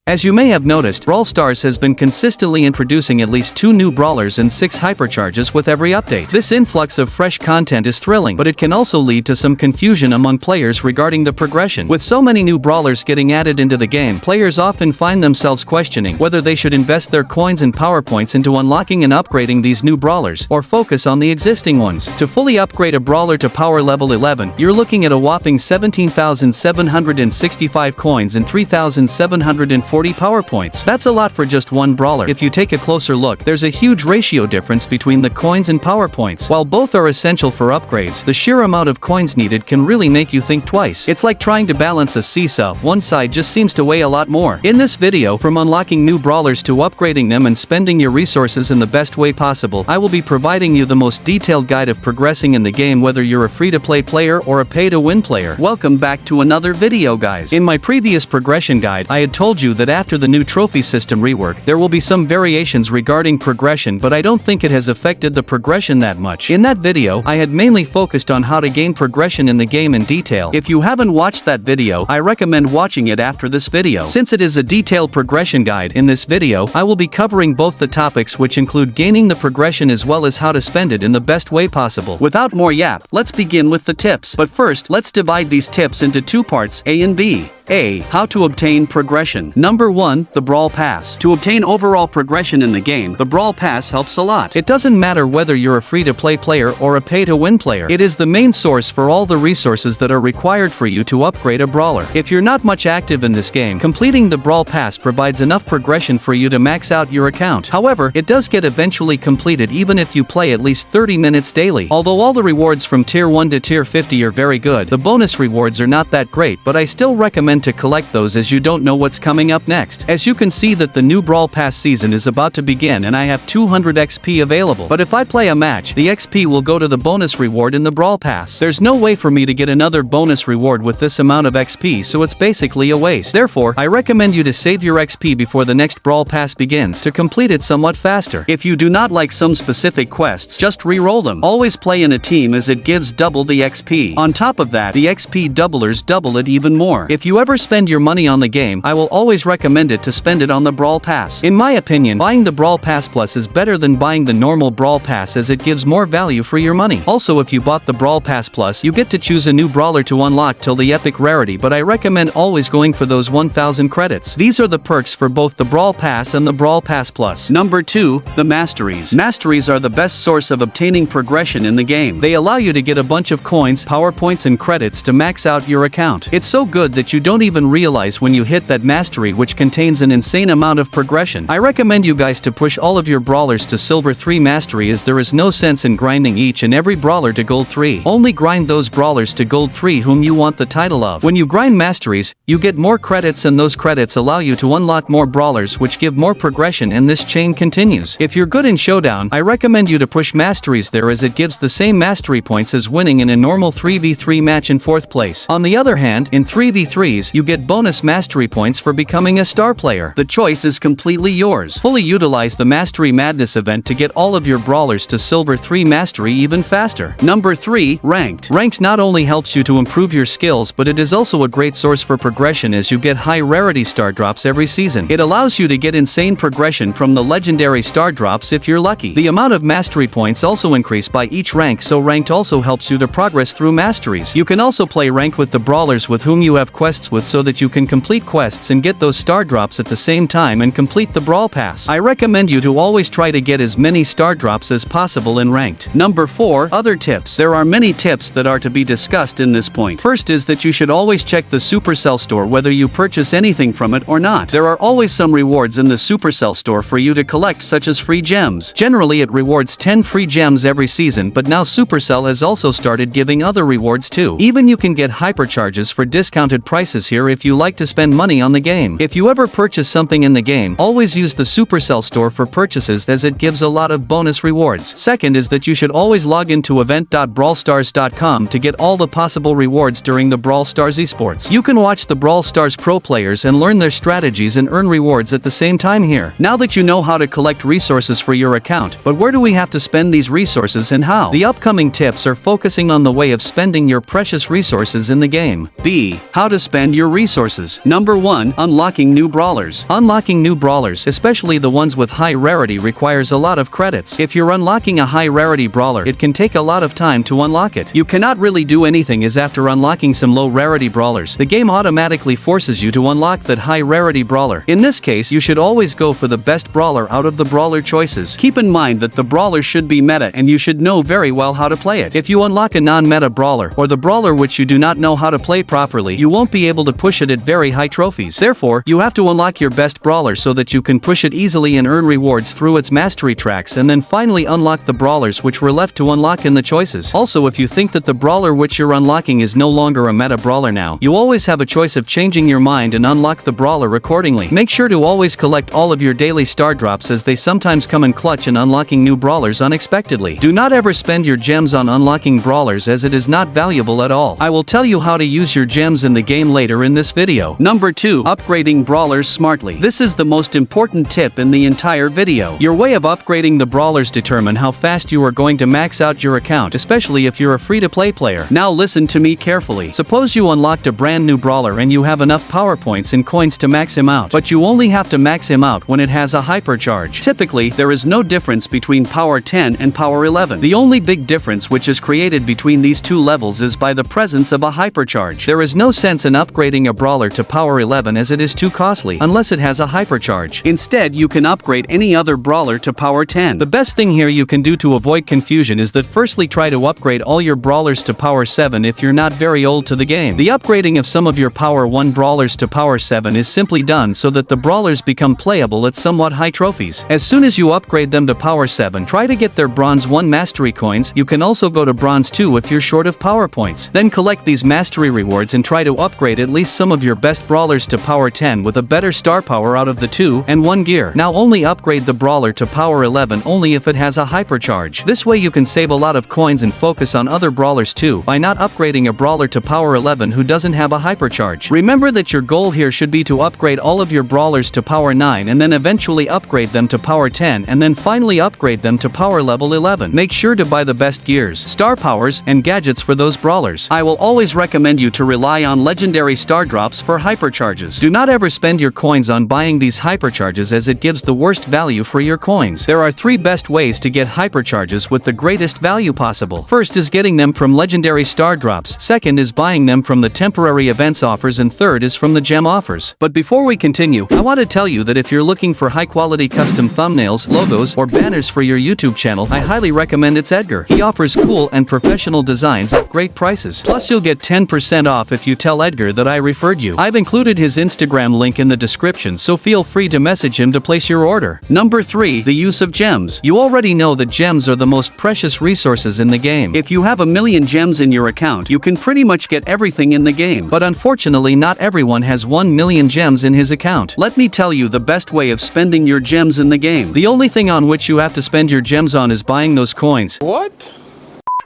As you may have noticed, Brawl Stars has been consistently introducing at least 2 new brawlers and 6 hypercharges with every update. This influx of fresh content is thrilling, but it can also lead to some confusion among players regarding the progression. With so many new brawlers getting added into the game, players often find themselves questioning whether they should invest their coins and power points into unlocking and upgrading these new brawlers, or focus on the existing ones. To fully upgrade a brawler to power level 11, you're looking at a whopping 17,765 coins and 3,740 power points. That's a lot for just one brawler. If you take a closer look, there's a huge ratio difference between the coins and power points. While both are essential for upgrades, the sheer amount of coins needed can really make you think twice. It's like trying to balance a seesaw. One side just seems to weigh a lot more. In this video, from unlocking new brawlers to upgrading them and spending your resources in the best way possible, I will be providing you the most detailed guide of progressing in the game, whether you're a free-to-play player or a pay-to-win player. Welcome back to another video, guys. In my previous progression guide, I had told you that after the new trophy system rework, there will be some variations regarding progression, but I don't think it has affected the progression that much. In that video, I had mainly focused on how to gain progression in the game in detail. If you haven't watched that video, I recommend watching it after this video. Since it is a detailed progression guide, in this video, I will be covering both the topics, which include gaining the progression as well as how to spend it in the best way possible. Without more yap, let's begin with the tips. But first, let's divide these tips into 2 parts, A and B. A. How to obtain progression. Number 1. The Brawl Pass. To obtain overall progression in the game, the Brawl Pass helps a lot. It doesn't matter whether you're a free-to-play player or a pay-to-win player. It is the main source for all the resources that are required for you to upgrade a brawler. If you're not much active in this game, completing the Brawl Pass provides enough progression for you to max out your account. However, it does get eventually completed even if you play at least 30 minutes daily. Although all the rewards from tier 1 to tier 50 are very good, the bonus rewards are not that great, but I still recommend to collect those as you don't know what's coming up next. As you can see that the new Brawl Pass season is about to begin and I have 200 XP available. But if I play a match, the XP will go to the bonus reward in the Brawl Pass. There's no way for me to get another bonus reward with this amount of XP, so it's basically a waste. Therefore, I recommend you to save your XP before the next Brawl Pass begins to complete it somewhat faster. If you do not like some specific quests, just re-roll them. Always play in a team as it gives double the XP. On top of that, the XP doublers double it even more. If you ever spend your money on the game, I will always recommend it to spend it on the Brawl Pass. In my opinion, buying the Brawl Pass Plus is better than buying the normal Brawl Pass as it gives more value for your money. Also, if you bought the Brawl Pass Plus, you get to choose a new brawler to unlock till the epic rarity, but I recommend always going for those 1000 credits. These are the perks for both the Brawl Pass and the Brawl Pass Plus. Number 2. The Masteries. Masteries are the best source of obtaining progression in the game. They allow you to get a bunch of coins, power points and credits to max out your account. It's so good that you don't even realize when you hit that mastery, which contains an insane amount of progression. I recommend you guys to push all of your brawlers to silver 3 mastery, as there is no sense in grinding each and every brawler to gold 3. Only grind those brawlers to gold 3 whom you want the title of. When you grind masteries, you get more credits, and those credits allow you to unlock more brawlers, which give more progression, and this chain continues. If you're good in Showdown, I recommend you to push masteries there, as it gives the same mastery points as winning in a normal 3v3 match in 4th place. On the other hand, in 3v3s, you get bonus mastery points for becoming a star player. The choice is completely yours. Fully utilize the Mastery Madness event to get all of your brawlers to silver 3 mastery even faster. Number 3. Ranked. Ranked not only helps you to improve your skills, but it is also a great source for progression, as you get high rarity star drops every season. It allows you to get insane progression from the legendary star drops if you're lucky. The amount of mastery points also increase by each rank, so ranked also helps you to progress through masteries. You can also play ranked with the brawlers with whom you have quests with, so that you can complete quests and get those star drops at the same time and complete the Brawl Pass. I recommend you to always try to get as many star drops as possible in ranked. Number 4. Other tips. There are many tips that are to be discussed in this point. First is that you should always check the Supercell store whether you purchase anything from it or not. There are always some rewards in the Supercell store for you to collect, such as free gems. Generally, it rewards 10 free gems every season, but now Supercell has also started giving other rewards too. Even you can get hypercharges for discounted prices here if you like to spend money on the game. If you ever purchase something in the game, always use the Supercell store for purchases, as it gives a lot of bonus rewards. Second is that you should always log into event.brawlstars.com to get all the possible rewards during the Brawl Stars esports. You can watch the Brawl Stars pro players and learn their strategies and earn rewards at the same time here. Now that you know how to collect resources for your account, but where do we have to spend these resources and how? The upcoming tips are focusing on the way of spending your precious resources in the game. B. How to spend expand your resources. Number 1. Unlocking new brawlers. Unlocking new brawlers, especially the ones with high rarity, requires a lot of credits. If you're unlocking a high rarity brawler, it can take a lot of time to unlock it. You cannot really do anything, as after unlocking some low rarity brawlers, the game automatically forces you to unlock that high rarity brawler. In this case, you should always go for the best brawler out of the brawler choices. Keep in mind that the brawler should be meta and you should know very well how to play it. If you unlock a non-meta brawler, or the brawler which you do not know how to play properly, you won't be able to push it at very high trophies. Therefore, you have to unlock your best brawler so that you can push it easily and earn rewards through its mastery tracks, and then finally unlock the brawlers which were left to unlock in the choices. Also, if you think that the brawler which you're unlocking is no longer a meta brawler now, you always have a choice of changing your mind and unlock the brawler accordingly. Make sure to always collect all of your daily star drops, as they sometimes come in clutch in unlocking new brawlers unexpectedly. Do not ever spend your gems on unlocking brawlers, as it is not valuable at all. I will tell you how to use your gems in the game later in this video. Number 2. Upgrading brawlers smartly. This is the most important tip in the entire video. Your way of upgrading the brawlers determine how fast you are going to max out your account, especially if you're a free-to-play player. Now listen to me carefully. Suppose you unlocked a brand new brawler and you have enough power points and coins to max him out, but you only have to max him out when it has a hypercharge. Typically, there is no difference between power 10 and power 11. The only big difference which is created between these two levels is by the presence of a hypercharge. There is no sense in upgrading a brawler to power 11, as it is too costly unless it has a hypercharge. Instead, you can upgrade any other brawler to power 10. The best thing here you can do to avoid confusion is that firstly try to upgrade all your brawlers to power 7 if you're not very old to the game. The upgrading of some of your power 1 brawlers to power 7 is simply done so that the brawlers become playable at somewhat high trophies. As soon as you upgrade them to power 7, try to get their bronze 1 mastery coins. You can also go to bronze 2 if you're short of power points. Then collect these mastery rewards and try to upgrade at least some of your best brawlers to power 10 with a better star power out of the 2 and 1 gear. Now only upgrade the brawler to power 11 only if it has a hypercharge. This way you can save a lot of coins and focus on other brawlers too, by not upgrading a brawler to power 11 who doesn't have a hypercharge. Remember that your goal here should be to upgrade all of your brawlers to power 9 and then eventually upgrade them to power 10 and then finally upgrade them to power level 11. Make sure to buy the best gears, star powers, and gadgets for those brawlers. I will always recommend you to rely on legendary star drops for hypercharges. Do not ever spend your coins on buying these hypercharges, as it gives the worst value for your coins. There are 3 best ways to get hypercharges with the greatest value possible. First is getting them from legendary star drops, second is buying them from the temporary events offers, and third is from the gem offers. But before we continue, I want to tell you that if you're looking for high quality custom thumbnails, logos, or banners for your YouTube channel, I highly recommend it's Edgar. He offers cool and professional designs at great prices. Plus you'll get 10% off if you tell Edgar that I referred you. I've included his Instagram link in the description, so feel free to message him to place your order. Number 3. The use of gems. You already know that gems are the most precious resources in the game. If you have a million gems in your account, you can pretty much get everything in the game. But unfortunately, not everyone has 1 million gems in his account. Let me tell you the best way of spending your gems in the game. The only thing on which you have to spend your gems on is buying those coins. What?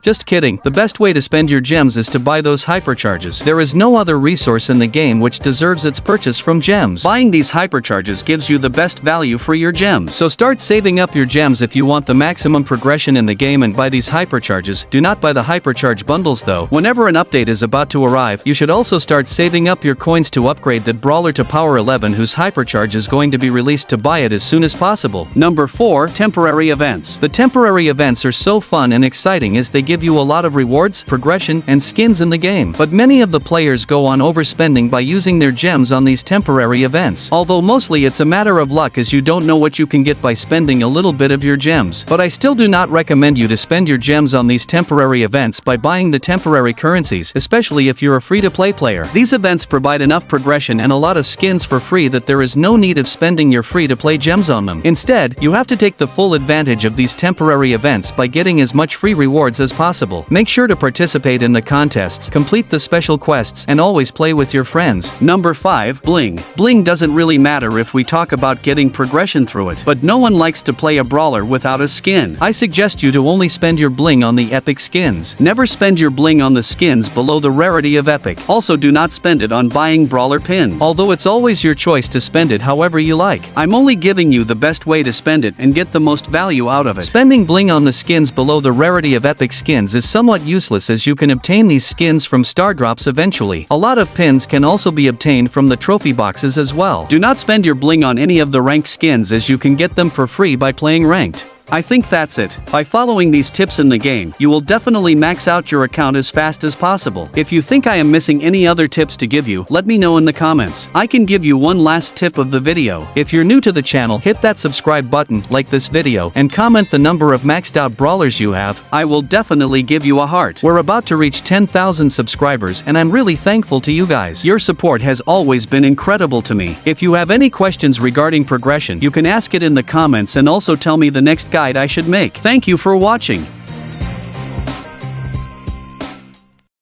Just kidding. The best way to spend your gems is to buy those hypercharges. There is no other resource in the game which deserves its purchase from gems. Buying these hypercharges gives you the best value for your gems. So start saving up your gems if you want the maximum progression in the game and buy these hypercharges. Do not buy the hypercharge bundles though. Whenever an update is about to arrive, you should also start saving up your coins to upgrade that brawler to power 11 whose hypercharge is going to be released, to buy it as soon as possible. Number 4. Temporary events. The temporary events are so fun and exciting as they give you a lot of rewards, progression, and skins in the game. But many of the players go on overspending by using their gems on these temporary events. Although mostly it's a matter of luck, as you don't know what you can get by spending a little bit of your gems. But I still do not recommend you to spend your gems on these temporary events by buying the temporary currencies, especially if you're a free-to-play player. These events provide enough progression and a lot of skins for free that there is no need of spending your free-to-play gems on them. Instead, you have to take the full advantage of these temporary events by getting as much free rewards as possible. Make sure to participate in the contests, complete the special quests, and always play with your friends. Number 5. Bling. Bling doesn't really matter if we talk about getting progression through it, but no one likes to play a brawler without a skin. I suggest you to only spend your bling on the epic skins. Never spend your bling on the skins below the rarity of epic. Also, do not spend it on buying brawler pins, although it's always your choice to spend it however you like. I'm only giving you the best way to spend it and get the most value out of it. Spending bling on the skins below the rarity of epic skins skins is somewhat useless as you can obtain these skins from star drops eventually. A lot of pins can also be obtained from the trophy boxes as well. Do not spend your bling on any of the ranked skins as you can get them for free by playing ranked. I think that's it. By following these tips in the game, you will definitely max out your account as fast as possible. If you think I am missing any other tips to give you, let me know in the comments. I can give you one last tip of the video. If you're new to the channel, hit that subscribe button, like this video, and comment the number of maxed out brawlers you have. I will definitely give you a heart. We're about to reach 10,000 subscribers and I'm really thankful to you guys. Your support has always been incredible to me. If you have any questions regarding progression, you can ask it in the comments and also tell me the next guide I should make. Thank you for watching.